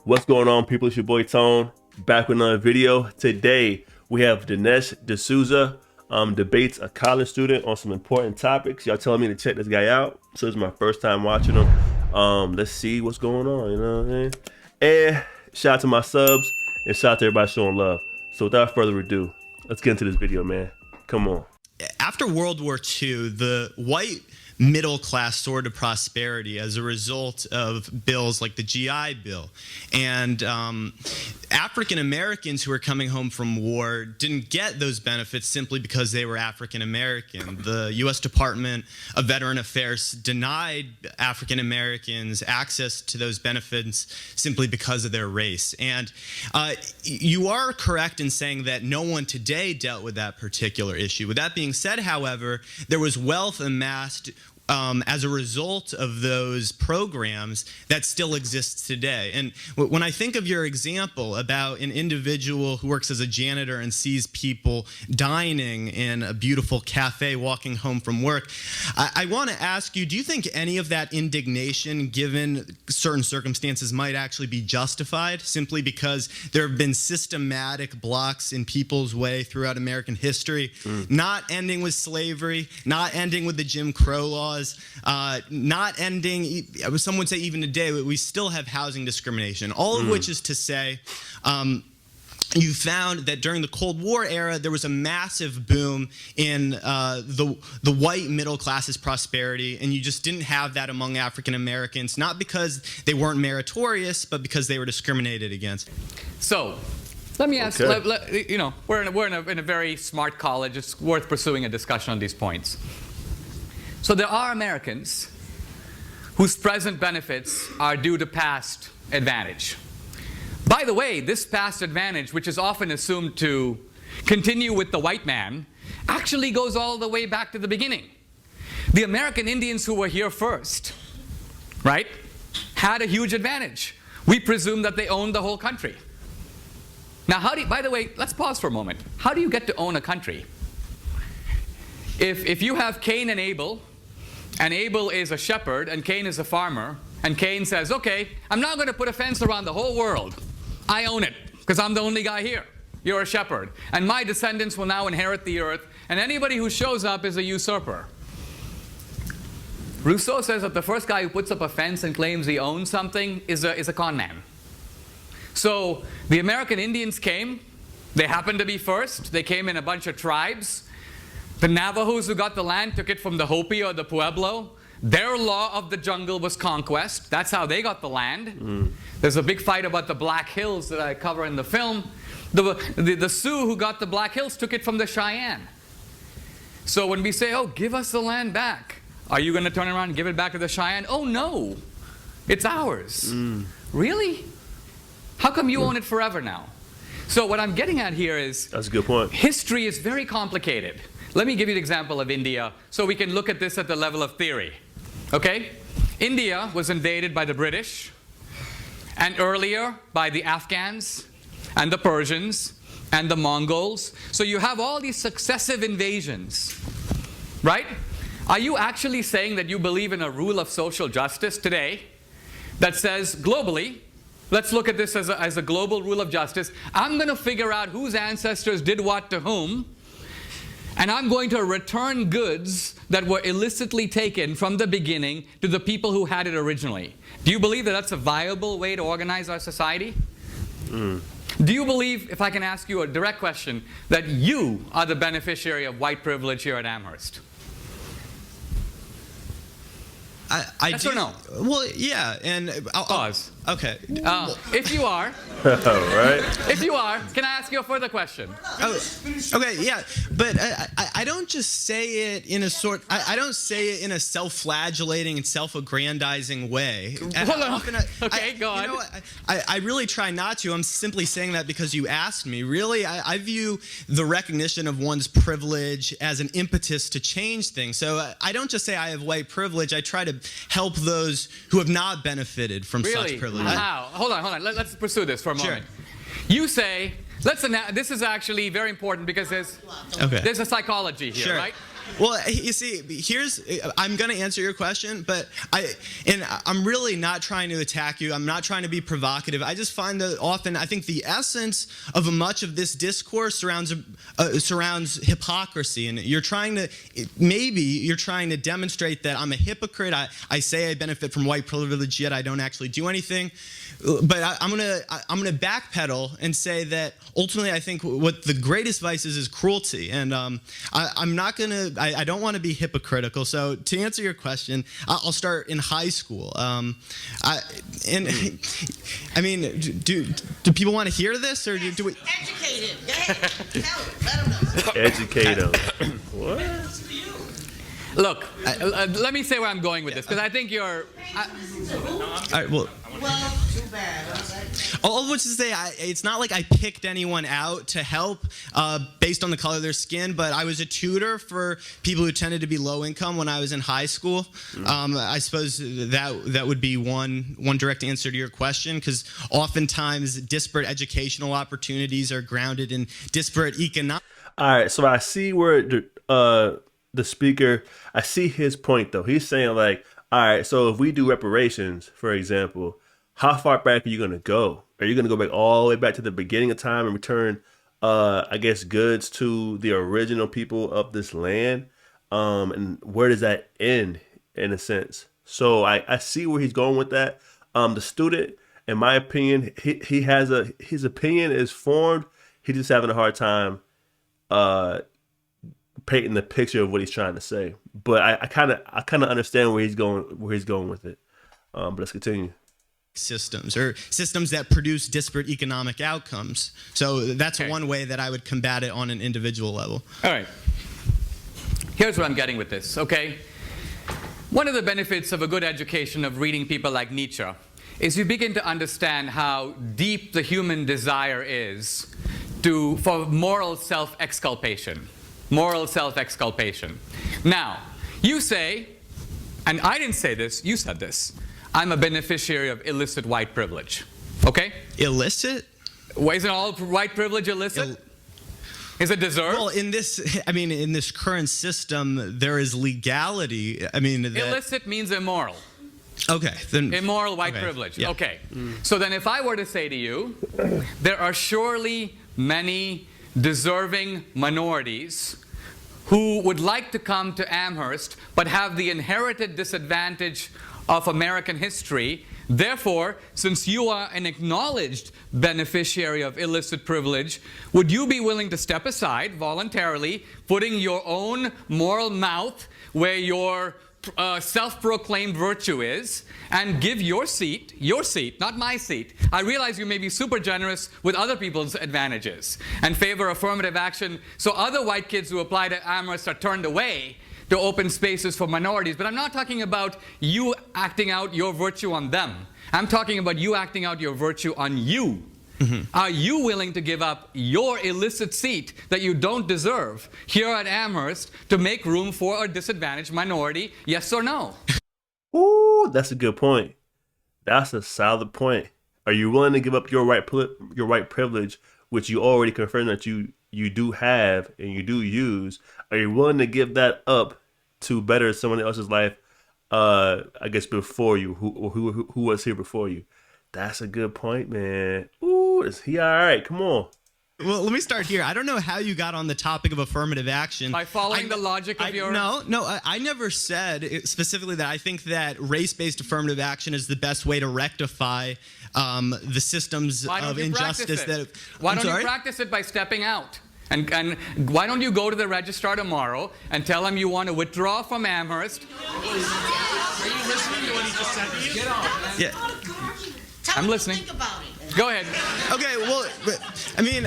What's going on, people? It's your boy Tone, back with another video. Today we have Dinesh D'Souza debates a college student on some important topics. Y'all telling me to check this guy out, so it's my first time watching him. Let's see what's going on, you know what I mean? And shout out to my subs and shout out to everybody showing love. So without further ado, let's get into this video, man. Come on. After World War II, the white middle class soared to prosperity as a result of bills like the GI Bill. And African Americans who were coming home from war didn't get those benefits simply because they were African American. The U.S. Department of Veteran Affairs denied African Americans access to those benefits simply because of their race. And you are correct in saying that no one today dealt with that particular issue. With that being said, however, there was wealth amassed as a result of those programs that still exists today. And when I think of your example about an individual who works as a janitor and sees people dining in a beautiful cafe walking home from work, I want to ask you, do you think any of that indignation, given certain circumstances, might actually be justified simply because there have been systematic blocks in people's way throughout American history, not ending with slavery, not ending with the Jim Crow laws, not ending, some would say even today, we still have housing discrimination, all of which is to say, you found that during the Cold War era, there was a massive boom in the white middle class's prosperity, and you just didn't have that among African Americans, not because they weren't meritorious, but because they were discriminated against. So, let me ask, you know, we're in a very smart college. It's worth pursuing a discussion on these points. So there are Americans whose present benefits are due to past advantage. By the way, this past advantage, which is often assumed to continue with the white man, actually goes all the way back to the beginning. The American Indians who were here first, right, had a huge advantage. We presume that they owned the whole country. Now, by the way, let's pause for a moment. How do you get to own a country? If you have Cain and Abel is a shepherd, and Cain is a farmer, and Cain says, okay, I'm not going to put a fence around the whole world. I own it, because I'm the only guy here. You're a shepherd. And my descendants will now inherit the earth, and anybody who shows up is a usurper. Rousseau says that the first guy who puts up a fence and claims he owns something is a con man. So the American Indians came. They happened to be first. They came in a bunch of tribes. The Navajos who got the land took it from the Hopi or the Pueblo. Their law of the jungle was conquest. That's how they got the land. There's a big fight about the Black Hills that I cover in the film. The Sioux who got the Black Hills took it from the Cheyenne. So when we say, oh, give us the land back, are you going to turn around and give it back to the Cheyenne? Oh, no. It's ours. Really? How come you own it forever now? So what I'm getting at here is, that's a good point. History is very complicated. Let me give you an example of India so we can look at this at the level of theory. Okay? India was invaded by the British, and earlier by the Afghans, and the Persians, and the Mongols. So you have all these successive invasions, right? Are you actually saying that you believe in a rule of social justice today that says globally, let's look at this as a global rule of justice. I'm going to figure out whose ancestors did what to whom, and I'm going to return goods that were illicitly taken from the beginning to the people who had it originally. Do you believe that that's a viable way to organize our society? Do you believe, if I can ask you a direct question, that you are the beneficiary of white privilege here at Amherst? I yes do. Or no? Well, yeah, and Pause. Okay. If you are, Right? if you are, can I ask you a further question? Oh, okay, yeah, but I don't just say it in a I don't say it in a self-flagellating and self-aggrandizing way. Hold on. Okay, go on. You know what? I really try not to. I'm simply saying that because you asked me. Really, I view the recognition of one's privilege as an impetus to change things. So I don't just say I have white privilege. I try to help those who have not benefited from such privilege. How? Hold on. Let's pursue this for a moment. You say, this is actually very important because there's a psychology here, right? Well, you see, I'm going to answer your question, but I'm really not trying to attack you. I'm not trying to be provocative. I just find that often, I think the essence of much of this discourse surrounds hypocrisy, and you're trying to demonstrate that I'm a hypocrite. I say I benefit from white privilege, yet I don't actually do anything. But I'm gonna backpedal and say that ultimately I think what the greatest vice is cruelty, and I don't want to be hypocritical. So to answer your question, I'll start in high school. I mean, do people want to hear this, or do we? Educate him. Go ahead. Let him know. Educate him. What? Look, let me say where I'm going with this, because I think you're... All right, well, too bad. all of which is to say, it's not like I picked anyone out to help based on the color of their skin, but I was a tutor for people who tended to be low income when I was in high school. I suppose that would be one direct answer to your question, because oftentimes disparate educational opportunities are grounded in disparate economic... All right, so I see where the speaker, I see his point though. He's saying like, all right, so if we do reparations, for example, how far back are you going to go? Are you going to go back all the way back to the beginning of time and return, I guess, goods to the original people of this land? And where does that end, in a sense? So I see where he's going with that. The student, in my opinion, his opinion is formed. He's just having a hard time painting the picture of what he's trying to say. But I kind of understand where he's going with it. But let's continue. Systems, or systems that produce disparate economic outcomes. So that's one way that I would combat it on an individual level. All right. Here's what I'm getting with this, okay? One of the benefits of a good education of reading people like Nietzsche is you begin to understand how deep the human desire is for moral self-exculpation. Moral self-exculpation. Now, you say, and I didn't say this, you said this, I'm a beneficiary of illicit white privilege. Okay? Illicit? Well, isn't all white privilege illicit? Is it deserved? Well, in this current system, there is legality. Illicit means immoral. Okay. Then immoral white privilege. Yeah. Okay. So then if I were to say to you, there are surely many deserving minorities who would like to come to Amherst but have the inherited disadvantage of American history. Therefore, since you are an acknowledged beneficiary of illicit privilege, would you be willing to step aside voluntarily, putting your own moral mouth where your self-proclaimed virtue is, and give your seat, not my seat. I realize you may be super generous with other people's advantages and favor affirmative action, so other white kids who apply to Amherst are turned away to open spaces for minorities. But I'm not talking about you acting out your virtue on them. I'm talking about you acting out your virtue on you. Are you willing to give up your illicit seat that you don't deserve here at Amherst to make room for a disadvantaged minority? Yes or no? Ooh, that's a good point. That's a solid point. Are you willing to give up your white privilege, which you already confirmed that you do have and you do use? Are you willing to give that up to better someone else's life? I guess before you, who was here before you? That's a good point, man. Ooh, is he all right? Come on. Well, let me start here. I don't know how you got on the topic of affirmative action. By following the logic of your... No, I never said specifically that I think that race-based affirmative action is the best way to rectify the systems of injustice that... Why don't you practice it by stepping out? And why don't you go to the registrar tomorrow and tell him you want to withdraw from Amherst? Are you listening to what he just said to you? Get off. Yeah. I'm listening. Think about it. Go ahead. Okay, well, I mean,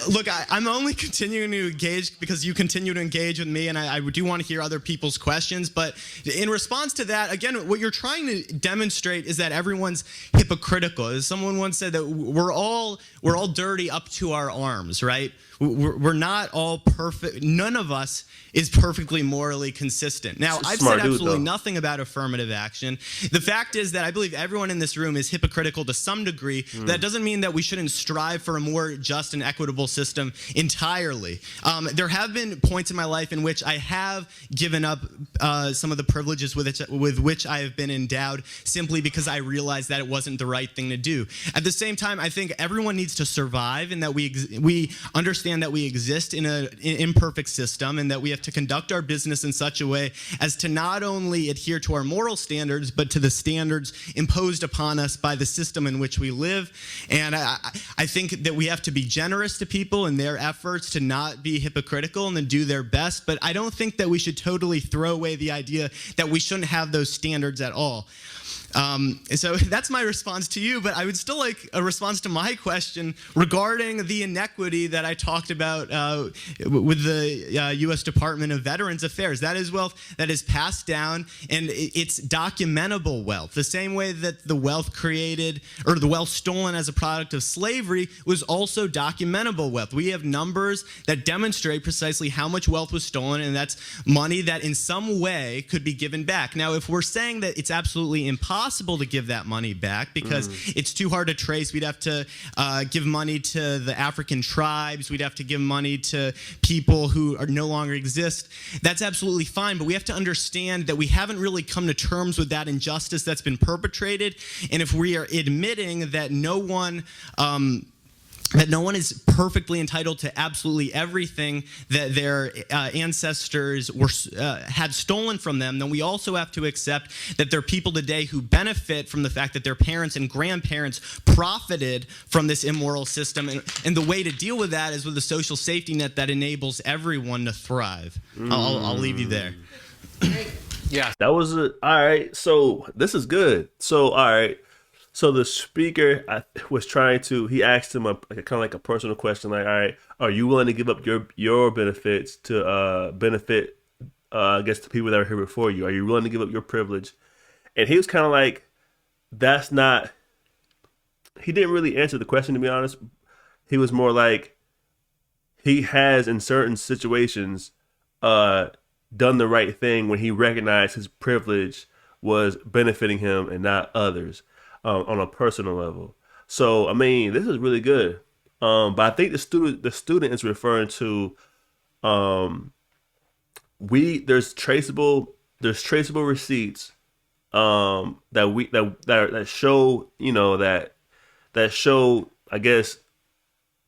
look, I'm only continuing to engage because you continue to engage with me, and I do want to hear other people's questions. But in response to that, again, what you're trying to demonstrate is that everyone's hypocritical. As someone once said, that we're all dirty up to our arms, right? we're not all perfect. None of us is perfectly morally consistent. Now, I've said absolutely nothing about affirmative action. The fact is that I believe everyone in this room is hypocritical to some degree. That doesn't mean that we shouldn't strive for a more just and equitable system entirely. There have been points in my life in which I have given up some of the privileges with which I have been endowed simply because I realized that it wasn't the right thing to do. At the same time, I think everyone needs to survive, and that we understand that we exist in an imperfect system, and that we have to conduct our business in such a way as to not only adhere to our moral standards, but to the standards imposed upon us by the system in which we live. And I think that we have to be generous to people in their efforts to not be hypocritical and to do their best. But I don't think that we should totally throw away the idea that we shouldn't have those standards at all. So that's my response to you, but I would still like a response to my question regarding the inequity that I talked about with the U.S. Department of Veterans Affairs. That is wealth that is passed down, and it's documentable wealth. The same way that the wealth created, or the wealth stolen as a product of slavery, was also documentable wealth. We have numbers that demonstrate precisely how much wealth was stolen, and that's money that in some way could be given back. Now, if we're saying that it's absolutely impossible to give that money back because it's too hard to trace, we'd have to give money to the African tribes, we'd have to give money to people who no longer exist. That's absolutely fine, but we have to understand that we haven't really come to terms with that injustice that's been perpetrated, and if we are admitting that no one is perfectly entitled to absolutely everything that their ancestors had stolen from them, then we also have to accept that there are people today who benefit from the fact that their parents and grandparents profited from this immoral system. And the way to deal with that is with a social safety net that enables everyone to thrive. I'll leave you there. Yeah. That was all right. So this is good. So, all right. So the speaker was trying to, he asked him kind of like a personal question, like, all right, are you willing to give up your benefits to benefit, I guess, the people that are here before you? Are you willing to give up your privilege? And he was kind of like, that's not, he didn't really answer the question, to be honest. He was more like, he has in certain situations done the right thing when he recognized his privilege was benefiting him and not others. On a personal level. So I mean, this is really good. But I think the student is referring to there's traceable receipts that show, you know, that show, I guess,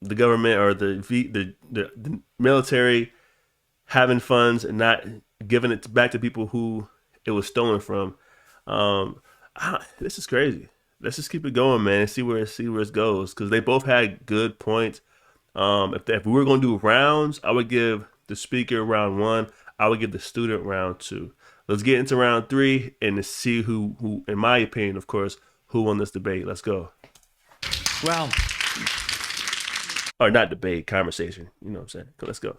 the government or the military having funds and not giving it back to people who it was stolen from. This is crazy. Let's just keep it going, man, and see where it goes, because they both had good points. If we were going to do rounds, I would give the speaker round 1. I would give the student round 2. Let's get into round 3 and to see who, in my opinion, of course, who won this debate. Let's go. Well, or not debate, conversation. You know what I'm saying? Let's go.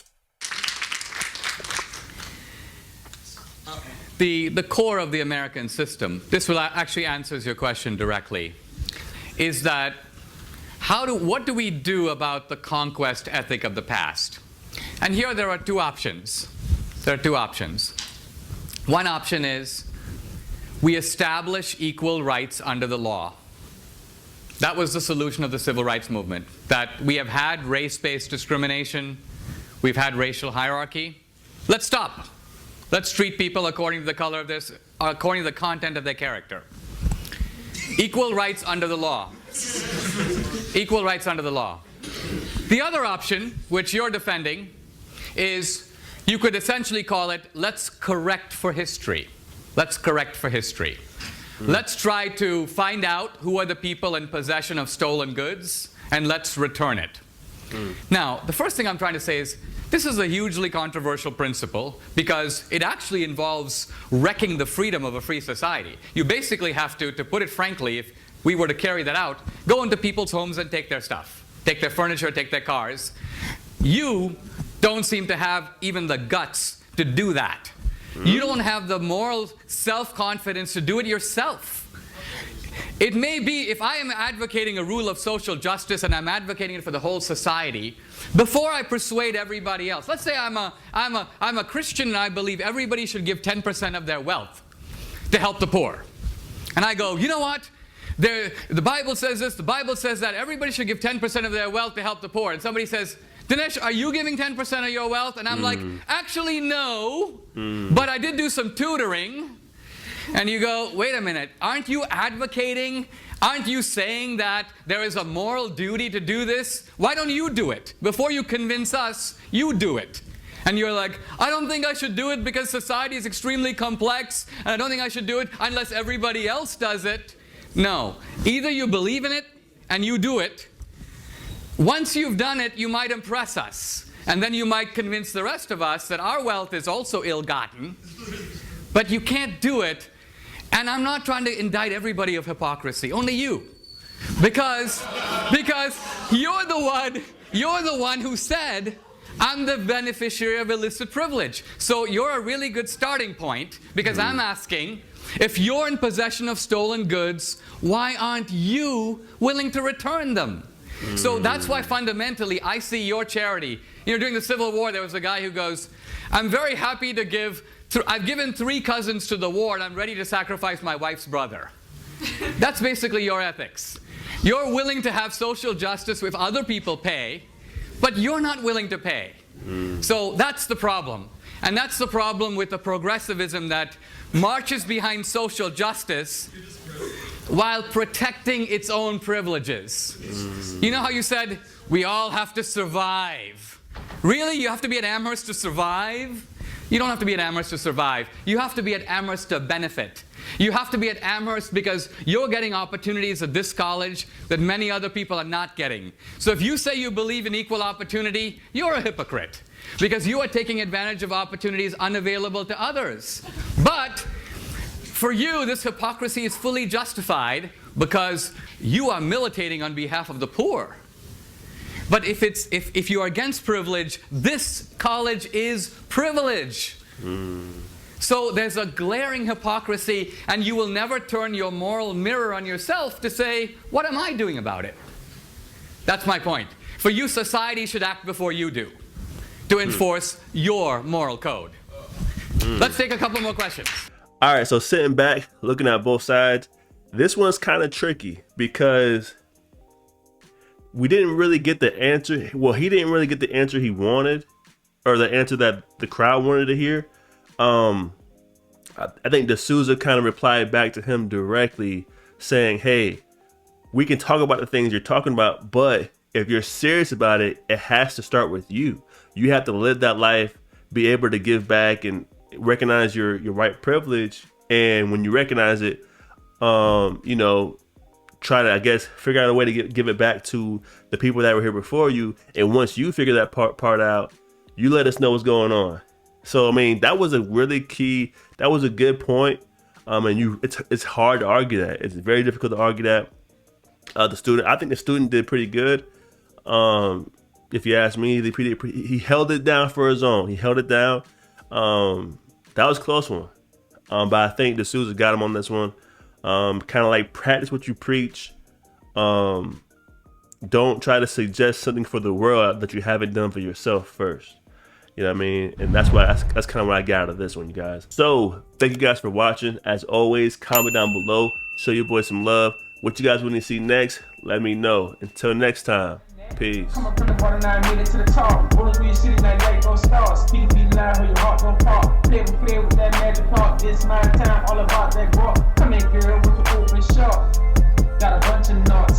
the core of the American system, this will actually answers your question directly, is that what do we do about the conquest ethic of the past? And here there are two options. There are two options. One option is we establish equal rights under the law. That was the solution of the civil rights movement, that we have had race-based discrimination, we've had racial hierarchy. Let's stop. Let's treat people according to the color of this, according to the content of their character. Equal rights under the law. Equal rights under the law. The other option, which you're defending, is you could essentially call it, let's correct for history. Let's correct for history. Let's try to find out who are the people in possession of stolen goods, and let's return it. Now, the first thing I'm trying to say is, this is a hugely controversial principle because it actually involves wrecking the freedom of a free society. You basically have to put it frankly, if we were to carry that out, go into people's homes and take their stuff, take their furniture, take their cars. You don't seem to have even the guts to do that. You don't have the moral self-confidence to do it yourself. It may be, if I am advocating a rule of social justice and I'm advocating it for the whole society, before I persuade everybody else, let's say I'm a Christian and I believe everybody should give 10% of their wealth to help the poor. And I go, you know what? The Bible says this, the Bible says that, everybody should give 10% of their wealth to help the poor. And somebody says, Dinesh, are you giving 10% of your wealth? And I'm like, actually no, but I did do some tutoring. And you go, wait a minute, aren't you advocating, aren't you saying that there is a moral duty to do this? Why don't you do it? Before you convince us, you do it. And you're like, I don't think I should do it because society is extremely complex, and I don't think I should do it unless everybody else does it. No, either you believe in it and you do it. Once you've done it, you might impress us. And then you might convince the rest of us that our wealth is also ill-gotten. But you can't do it. And I'm not trying to indict everybody of hypocrisy, only you. Because you're the one who said, I'm the beneficiary of illicit privilege. So you're a really good starting point, because I'm asking, if you're in possession of stolen goods, why aren't you willing to return them? So that's why fundamentally I see your charity. You know, during the Civil War, there was a guy who goes, I'm very happy to give, I've given 3 cousins to the war and I'm ready to sacrifice my wife's brother. That's basically your ethics. You're willing to have social justice if other people pay, but you're not willing to pay. So that's the problem. And that's the problem with the progressivism that marches behind social justice while protecting its own privileges. You know how you said, we all have to survive. Really? You have to be at Amherst to survive? You don't have to be at Amherst to survive. You have to be at Amherst to benefit. You have to be at Amherst because you're getting opportunities at this college that many other people are not getting. So if you say you believe in equal opportunity, you're a hypocrite, because you are taking advantage of opportunities unavailable to others. But for you, this hypocrisy is fully justified because you are militating on behalf of the poor. But if you are against privilege, this college is privilege. So there's a glaring hypocrisy, and you will never turn your moral mirror on yourself to say, what am I doing about it? That's my point. For you, society should act before you do, to enforce your moral code. Let's take a couple more questions. All right, so sitting back, looking at both sides, this one's kind of tricky because we didn't really get the answer. Well, he didn't really get the answer he wanted, or the answer that the crowd wanted to hear. I think dsouza kind of replied back to him directly saying, hey, we can talk about the things you're talking about, but if you're serious about it, it has to start with you. You have to live that life, be able to give back and recognize your white privilege. And when you recognize it, you know, try to, I guess, figure out a way to give it back to the people that were here before you. And once you figure that part out, you let us know what's going on. So, I mean, that was a really key, that was a good point. And it's hard to argue that. It's very difficult to argue that. I think the student did pretty good. If you ask me, he held it down for his own. He held it down. That was a close one. But I think dsouza got him on this one. Kind of like practice what you preach. Don't try to suggest something for the world that you haven't done for yourself first. You know what I mean? And that's kind of what I got out of this one, you guys. So thank you guys for watching. As always, comment down below. Show your boy some love. What you guys want to see next, let me know. Until next time, peace. Come up from the bottom, 9 minutes to the top. Rolling through your city, like light gon' start. Speed be loud, where your heart gon' pop. Play with that magic pop. This my time, all about that guap. Come here, girl, with the open shot. Got a bunch of knots.